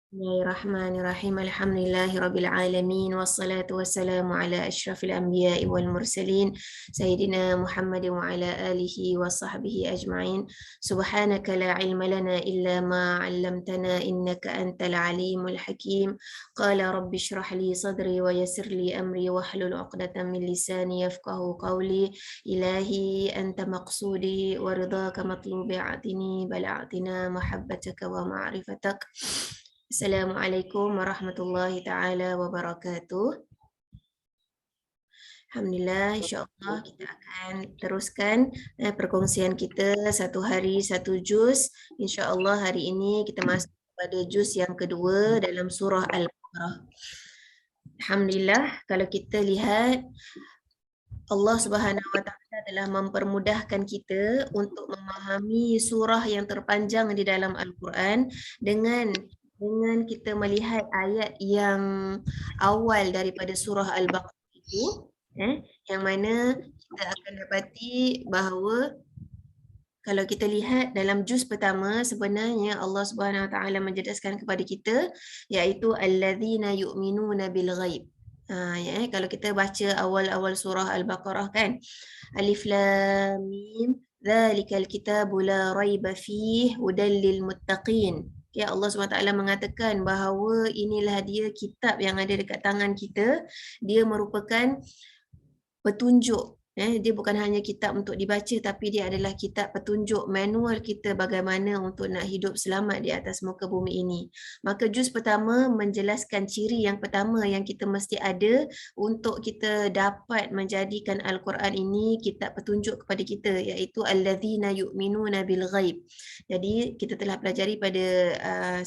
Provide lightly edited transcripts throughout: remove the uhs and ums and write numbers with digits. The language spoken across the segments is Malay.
Bismillahirrahmanirrahim. Alhamdulillahirabbil alamin wassalatu wassalamu ala asyrafil anbiya'i wal mursalin sayyidina Muhammadin wa ala alihi wa sahbihi ajma'in. Subhanaka la ilma lana illa ma 'allamtana innaka antal alimul hakim. Qala rabbi shrah li sadri wa yassir li amri wahlul 'uqdatam min lisani yafqahu qawli. Ilahi anta maqsudi wa ridaka matlubi atini bal atina mahabbataka wa ma'rifatak. Assalamualaikum warahmatullahi taala wabarakatuh. Alhamdulillah, insya-Allah kita akan teruskan perkongsian kita satu hari satu juz. Insya-Allah hari ini kita masuk pada juz yang kedua dalam surah Al-Baqarah. Alhamdulillah, kalau kita lihat Allah Subhanahu wa taala telah mempermudahkan kita untuk memahami surah yang terpanjang di dalam Al-Quran dengan kita melihat ayat yang awal daripada surah Al-Baqarah itu, yang mana kita akan dapati bahawa kalau kita lihat dalam juz pertama, sebenarnya Allah Subhanahu wa taala menjelaskan kepada kita, iaitu allazina yu'minuna bil ghaib. Kalau kita baca awal-awal surah Al-Baqarah kan, Alif Lam Mim, dzalikal kitabu la raiba fihi hudal lil muttaqin. Ya, Allah SWT mengatakan bahawa inilah dia kitab yang ada dekat tangan kita. Dia merupakan petunjuk. Dia bukan hanya kitab untuk dibaca, tapi dia adalah kitab petunjuk, manual kita bagaimana untuk nak hidup selamat di atas muka bumi ini. Maka juz pertama menjelaskan ciri yang pertama yang kita mesti ada untuk kita dapat menjadikan Al-Quran ini kitab petunjuk kepada kita, iaitu allazina yu'minuna bil ghaib. Jadi kita telah pelajari pada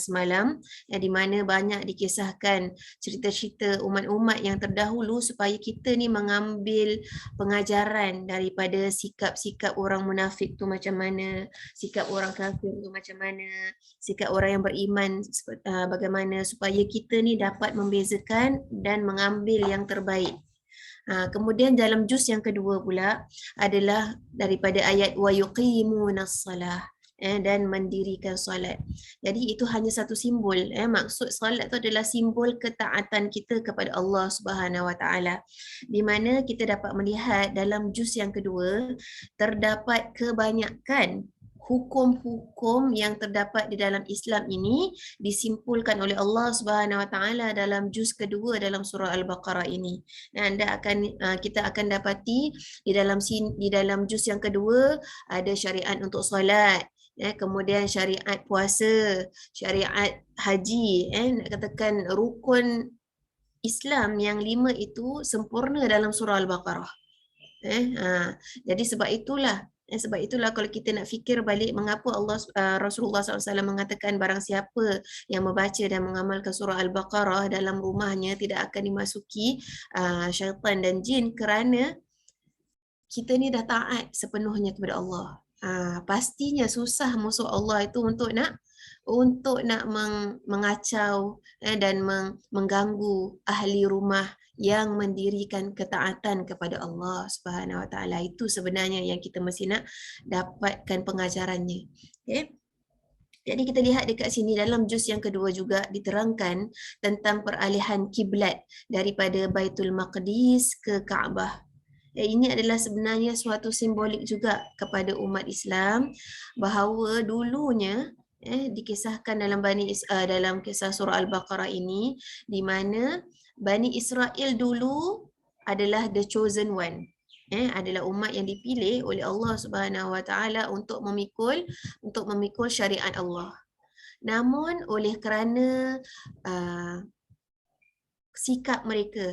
semalam, di mana banyak dikisahkan cerita-cerita umat-umat yang terdahulu supaya kita ni mengambil pengajaran daripada sikap-sikap orang munafik tu macam mana, sikap orang kafir tu macam mana, sikap orang yang beriman bagaimana, supaya kita ni dapat membezakan dan mengambil yang terbaik. Kemudian dalam juz yang kedua pula adalah daripada ayat wa yuqimunas salah, dan mendirikan solat. Jadi itu hanya satu simbol. Maksud solat itu adalah simbol ketaatan kita kepada Allah Subhanahu Wa Taala. Di mana kita dapat melihat dalam juz yang kedua terdapat kebanyakan hukum-hukum yang terdapat di dalam Islam ini disimpulkan oleh Allah Subhanahu Wa Taala dalam juz kedua dalam surah Al-Baqarah ini. Dan kita akan dapati di dalam juz yang kedua ada syariat untuk solat, kemudian syariat puasa, syariat haji, nak katakan rukun Islam yang 5 itu sempurna dalam surah Al-Baqarah. Jadi sebab itulah kalau kita nak fikir balik mengapa Rasulullah SAW mengatakan barang siapa yang membaca dan mengamalkan surah Al-Baqarah dalam rumahnya tidak akan dimasuki syaitan dan jin, kerana kita ni dah taat sepenuhnya kepada Allah. Pastinya susah musuh Allah itu untuk nak mengacau dan mengganggu ahli rumah yang mendirikan ketaatan kepada Allah Subhanahu Wa Taala. Itu sebenarnya yang kita mesti nak dapatkan pengajarannya. Okay? Jadi kita lihat dekat sini dalam juz yang kedua juga diterangkan tentang peralihan kiblat daripada Baitul Maqdis ke Kaabah. Ini adalah sebenarnya suatu simbolik juga kepada umat Islam bahawa dulunya dikisahkan dalam kisah surah Al-Baqarah ini, di mana Bani Israel dulu adalah the chosen one, adalah umat yang dipilih oleh Allah Subhanahu Wa Taala untuk memikul syariat Allah. Namun oleh kerana sikap mereka,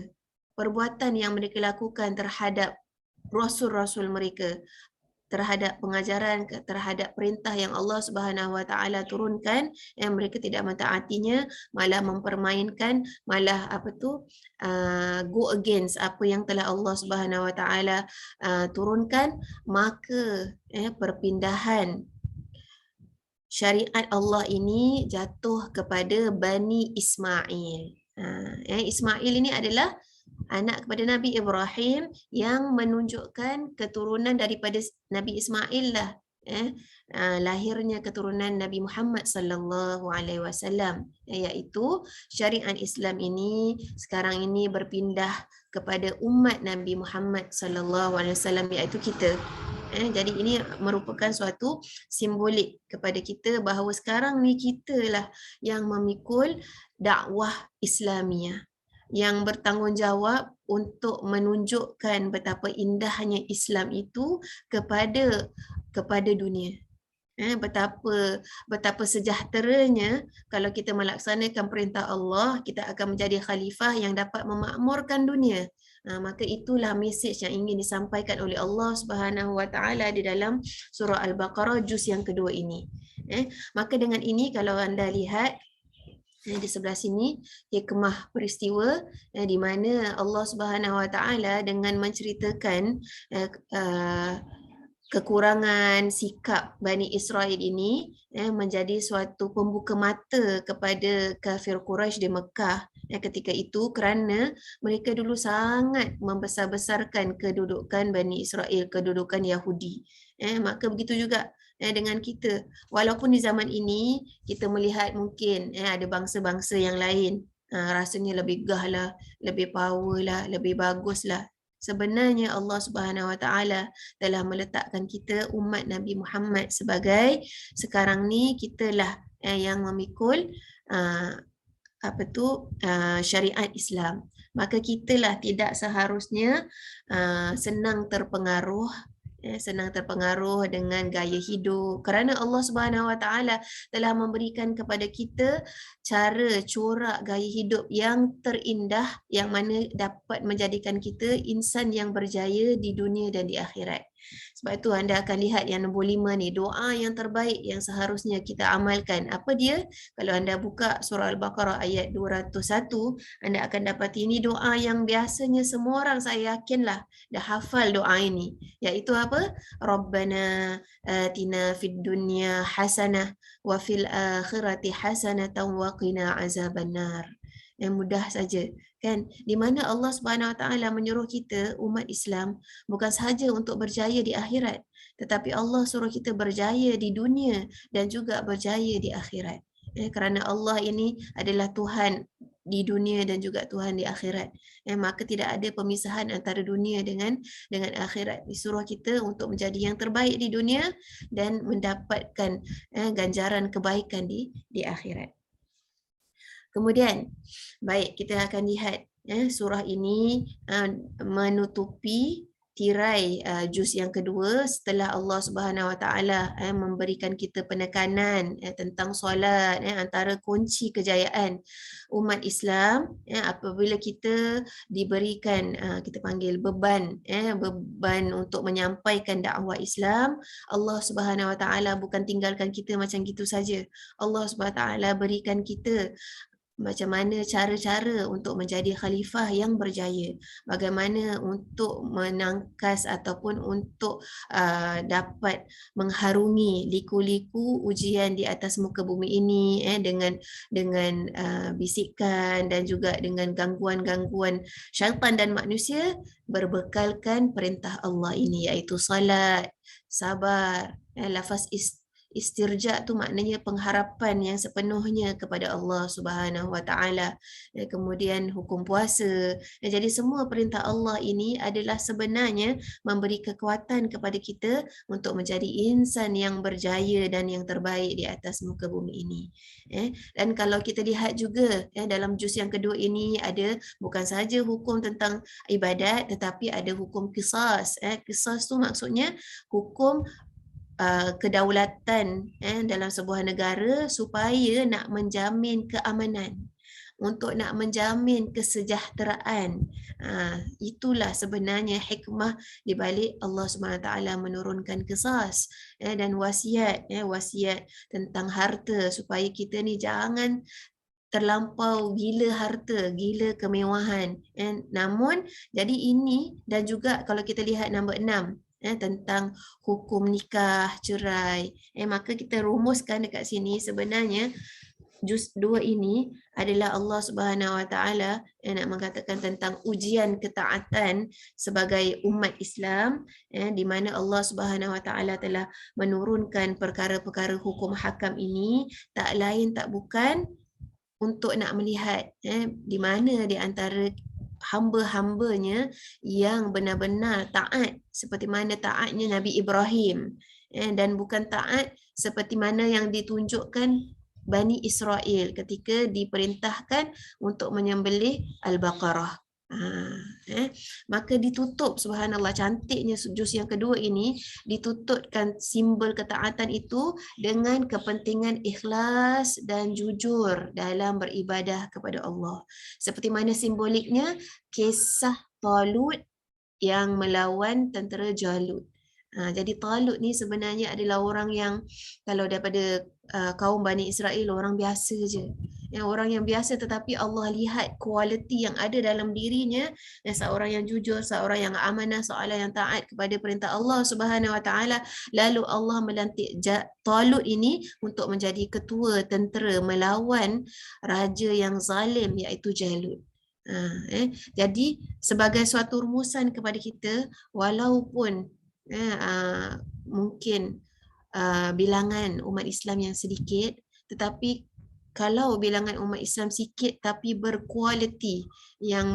perbuatan yang mereka lakukan terhadap rasul-rasul mereka, terhadap pengajaran, terhadap perintah yang Allah Subhanahu Wa Taala turunkan, yang mereka tidak mentaatinya, malah mempermainkan, malah go against apa yang telah Allah Subhanahu Wa Taala turunkan, maka perpindahan syariat Allah ini jatuh kepada Bani Ismail. Ismail ini adalah anak kepada Nabi Ibrahim yang menunjukkan keturunan daripada Nabi Ismail lah. lahirnya keturunan Nabi Muhammad sallallahu alaihi wasallam, iaitu syariat Islam ini sekarang ini berpindah kepada umat Nabi Muhammad sallallahu alaihi wasallam, iaitu kita. Jadi ini merupakan suatu simbolik kepada kita bahawa sekarang ni kitalah yang memikul dakwah Islamiah, yang bertanggungjawab untuk menunjukkan betapa indahnya Islam itu kepada dunia. Betapa sejahteranya kalau kita melaksanakan perintah Allah, kita akan menjadi khalifah yang dapat memakmurkan dunia. Maka itulah mesej yang ingin disampaikan oleh Allah Subhanahu Wa Taala di dalam surah Al-Baqarah juz yang kedua ini. Maka dengan ini kalau anda lihat di sebelah sini hikmah peristiwa di mana Allah Subhanahu Wa Taala dengan menceritakan kekurangan sikap Bani Israel ini menjadi suatu pembuka mata kepada kafir Quraisy di Mekah ketika itu, kerana mereka dulu sangat membesar-besarkan kedudukan Bani Israel, kedudukan Yahudi. Maka begitu juga dengan kita. Walaupun di zaman ini kita melihat mungkin ada bangsa-bangsa yang lain rasanya lebih gah lah, lebih power lah, lebih bagus lah. Sebenarnya Allah Subhanahu Wa Taala telah meletakkan kita umat Nabi Muhammad sebagai sekarang ni kitalah yang memikul syariat Islam. Maka kitalah tidak seharusnya senang terpengaruh dengan gaya hidup, kerana Allah Subhanahu Wa Taala telah memberikan kepada kita cara corak gaya hidup yang terindah yang mana dapat menjadikan kita insan yang berjaya di dunia dan di akhirat. Sebab itu anda akan lihat yang nombor 5 ni, doa yang terbaik yang seharusnya kita amalkan. Apa dia? Kalau anda buka surah Al-Baqarah ayat 201, anda akan dapat ini doa yang biasanya semua orang, saya yakinlah dah hafal doa ini, iaitu apa? Rabbana atina fid dunya hasanah wa fil akhirati hasanatan wa qina azabannar. Yang mudah saja, kan, di mana Allah Subhanahu Wa Taala menyuruh kita umat Islam bukan sahaja untuk berjaya di akhirat, tetapi Allah suruh kita berjaya di dunia dan juga berjaya di akhirat. Kerana Allah ini adalah Tuhan di dunia dan juga Tuhan di akhirat. Maka tidak ada pemisahan antara dunia dengan akhirat. Disuruh kita untuk menjadi yang terbaik di dunia dan mendapatkan ganjaran kebaikan di akhirat. Kemudian, baik, kita akan lihat surah ini menutupi tirai juz yang kedua setelah Allah Subhanahu Wa Taala memberikan kita penekanan tentang solat, antara kunci kejayaan umat Islam apabila kita diberikan kita panggil beban untuk menyampaikan dakwah Islam. Allah Subhanahu Wa Taala bukan tinggalkan kita macam gitu saja. Allah Subhanahu Wa Taala berikan kita macam mana cara-cara untuk menjadi khalifah yang berjaya, bagaimana untuk menangkas ataupun untuk dapat mengharungi liku-liku ujian di atas muka bumi ini dengan bisikan dan juga dengan gangguan-gangguan syaitan dan manusia, berbekalkan perintah Allah ini, iaitu salat, sabar. Lafaz istirja tu maknanya pengharapan yang sepenuhnya kepada Allah Subhanahu Wa Taala. Kemudian hukum puasa. Jadi semua perintah Allah ini adalah sebenarnya memberi kekuatan kepada kita untuk menjadi insan yang berjaya dan yang terbaik di atas muka bumi ini. Dan kalau kita lihat juga dalam juz yang kedua ini ada bukan sahaja hukum tentang ibadat, tetapi ada hukum qisas. Qisas tu maksudnya hukum kedaulatan dalam sebuah negara supaya nak menjamin keamanan, untuk nak menjamin kesejahteraan. Itulah sebenarnya hikmah di balik Allah SWT menurunkan qisas dan wasiat tentang harta, supaya kita ni jangan terlampau gila harta, gila kemewahan. Namun jadi ini, dan juga kalau kita lihat nombor 6 tentang hukum nikah, cerai, maka kita rumuskan dekat sini sebenarnya juz 2 ini adalah Allah Subhanahu Wa Taala yang nak mengatakan tentang ujian ketaatan sebagai umat Islam, di mana Allah Subhanahu Wa Taala telah menurunkan perkara-perkara hukum hakam ini tak lain tak bukan untuk nak melihat di mana di antara hamba-hambanya yang benar-benar taat seperti mana taatnya Nabi Ibrahim, dan bukan taat seperti mana yang ditunjukkan Bani Israel ketika diperintahkan untuk menyembelih Al-Baqarah. Maka ditutup, subhanallah, cantiknya juz yang kedua ini ditutupkan simbol ketaatan itu dengan kepentingan ikhlas dan jujur dalam beribadah kepada Allah. Seperti mana simboliknya kisah Talut yang melawan tentera Jalut. Jadi Talut ni sebenarnya adalah orang yang, kalau daripada kaum Bani Israel, orang biasa je. Orang yang biasa, tetapi Allah lihat kualiti yang ada dalam dirinya, seorang yang jujur, seorang yang amanah, seorang yang taat kepada perintah Allah Subhanahu Wa Taala. Lalu Allah melantik Talut ini untuk menjadi ketua tentera melawan raja yang zalim iaitu Jalut. Jadi sebagai suatu rumusan kepada kita, walaupun mungkin bilangan umat Islam yang sedikit, tetapi kalau bilangan umat Islam sikit tapi berkualiti yang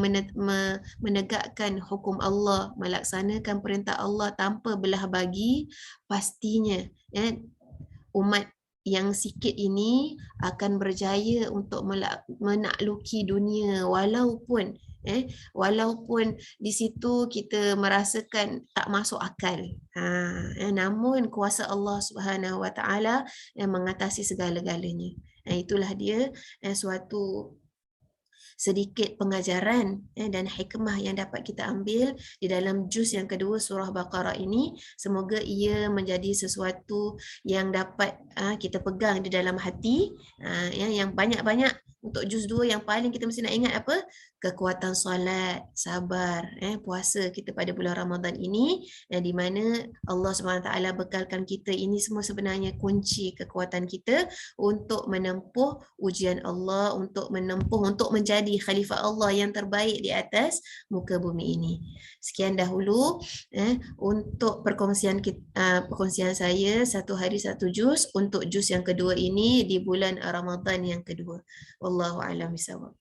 menegakkan hukum Allah, melaksanakan perintah Allah tanpa belah bagi, pastinya umat yang sikit ini akan berjaya untuk menakluki dunia, walaupun di situ kita merasakan tak masuk akal. Namun kuasa Allah Subhanahu Wa Taala yang mengatasi segala-galanya. Itulah dia suatu sedikit pengajaran dan hikmah yang dapat kita ambil di dalam juz yang kedua surah Baqarah ini. Semoga ia menjadi sesuatu yang dapat kita pegang di dalam hati, yang banyak-banyak. Untuk juz 2 yang paling kita mesti nak ingat apa? Kekuatan solat, sabar, puasa kita pada bulan Ramadan ini, di mana Allah SWT bekalkan kita. Ini semua sebenarnya kunci kekuatan kita untuk menempuh ujian Allah, untuk menjadi khalifah Allah yang terbaik di atas muka bumi ini. Sekian dahulu untuk perkongsian saya, satu hari satu juz untuk juz yang kedua ini di bulan Ramadan yang kedua. Wallahu a'lam bishawab.